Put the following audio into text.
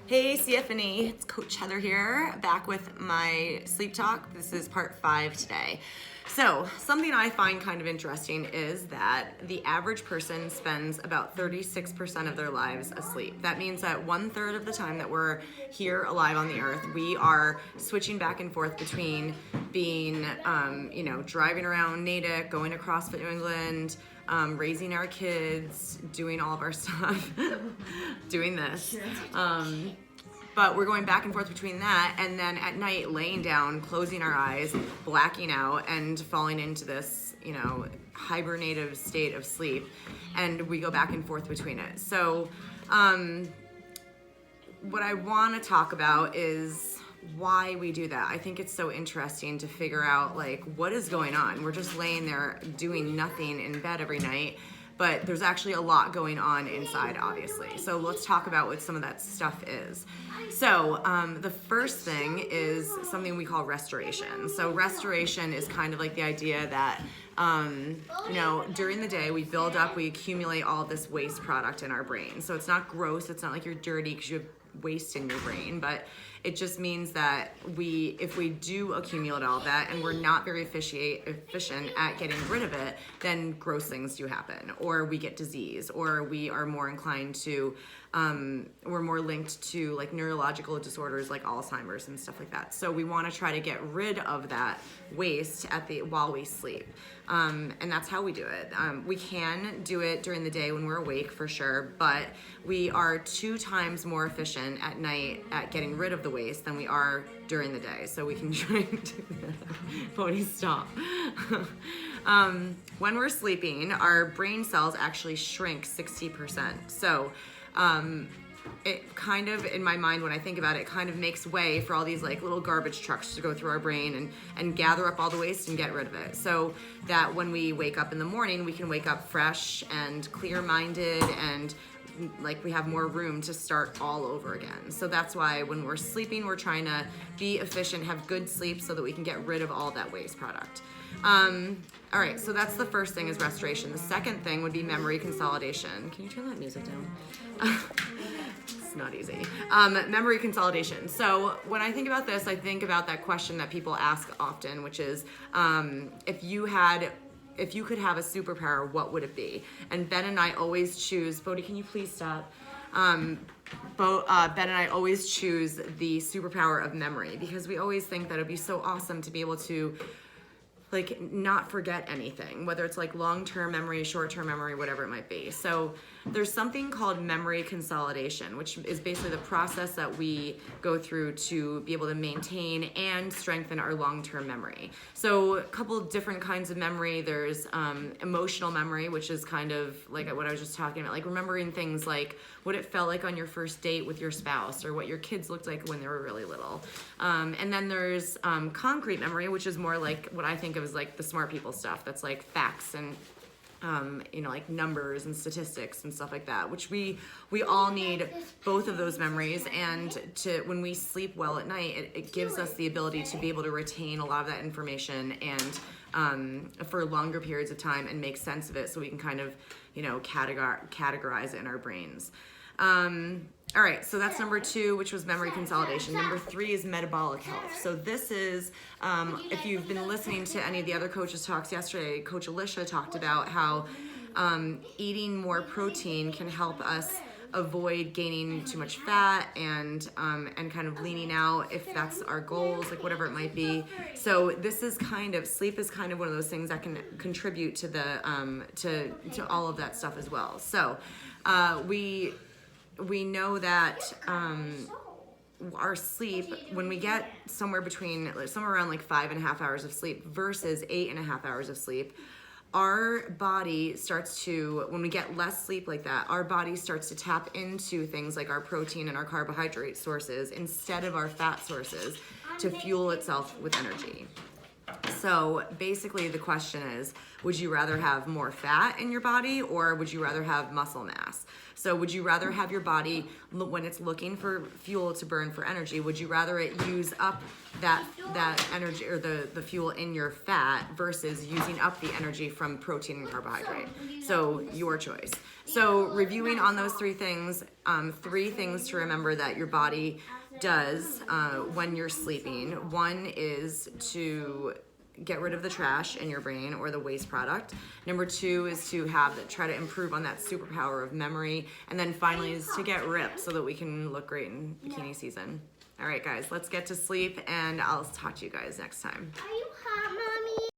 Hey CFNE, it's Coach Heather here, back with my sleep talk. This is part 5 today. So something I find kind of interesting is that the average person spends about 36% of their lives asleep. That means that 1/3 of the time that we're here alive on the earth, we are switching back and forth between being, driving around Natick, going to CrossFit New England, raising our kids, doing all of our stuff, doing this. But we're going back and forth between that and then at night laying down, closing our eyes, blacking out, and falling into this, hibernative state of sleep. And we go back and forth between it. So what I want to talk about is why we do that. I think it's so interesting to figure out what is going on. We're just laying there doing nothing in bed every night, but there's actually a lot going on inside, obviously. So let's talk about what some of that stuff is. So the first thing is something we call restoration. So restoration is kind of like the idea that during the day we build up, we accumulate all of this waste product in our brain. So it's not gross, it's not like you're dirty because you have waste in your brain, but it just means that if we do accumulate all that and we're not very efficient at getting rid of it, then gross things do happen, or we get disease, or we are more inclined to, we're more linked to neurological disorders like Alzheimer's and stuff like that. So we want to try to get rid of that waste while we sleep. And that's how we do it. We can do it during the day when we're awake for sure, but we are 2 times more efficient at night at getting rid of the waste than we are during the day. So we can try and do that. Please stop. When we're sleeping, our brain cells actually shrink 60%. So it kind of, in my mind, when I think about it, kind of makes way for all these little garbage trucks to go through our brain and gather up all the waste and get rid of it. So that when we wake up in the morning, we can wake up fresh and clear-minded and we have more room to start all over again. So that's why when we're sleeping, we're trying to be efficient, have good sleep so that we can get rid of all that waste product. All right, so that's the first thing is restoration. The second thing would be memory consolidation. Can you turn that music down? It's not easy. Memory consolidation. So when I think about this, I think about that question that people ask often, which is, if you could have a superpower, what would it be? And Ben and I always choose, Bodhi, can you please stop? Ben and I always choose the superpower of memory because we always think that it'd be so awesome to be able to not forget anything, whether it's long-term memory, short-term memory, whatever it might be. So there's something called memory consolidation, which is basically the process that we go through to be able to maintain and strengthen our long-term memory. So a couple different kinds of memory. There's emotional memory, which is kind of like what I was just talking about, remembering things like what it felt like on your first date with your spouse or what your kids looked like when they were really little. And then there's concrete memory, which is more like what I think of as the smart people stuff. That's facts and numbers and statistics and stuff like that, which we all need both of those memories. And when we sleep well at night, it gives us the ability to be able to retain a lot of that information and for longer periods of time and make sense of it so we can kind of, categorize it in our brains. All right, so that's number 2, which was memory consolidation. Number 3 is metabolic health. So this is, if you've been listening to any of the other coaches' talks yesterday, Coach Alicia talked about how eating more protein can help us avoid gaining too much fat and kind of leaning out if that's our goals, whatever it might be. So this is sleep is kind of one of those things that can contribute to the to all of that stuff as well. So we know that our sleep, when we get somewhere around 5.5 hours of sleep versus 8.5 hours of sleep, our body starts to, when we get less sleep like that, our body starts to tap into things like our protein and our carbohydrate sources instead of our fat sources to fuel itself with energy. So basically the question is, would you rather have more fat in your body or would you rather have muscle mass? So would you rather have your body, when it's looking for fuel to burn for energy, would you rather it use up that energy or the fuel in your fat versus using up the energy from protein and carbohydrate? So your choice. So reviewing on those three things to remember that your body does when you're sleeping. One is to get rid of the trash in your brain or the waste product. Number two is to try to improve on that superpower of memory. And then finally is to get ripped so that we can look great in bikini season. All right, guys, let's get to sleep and I'll talk to you guys next time.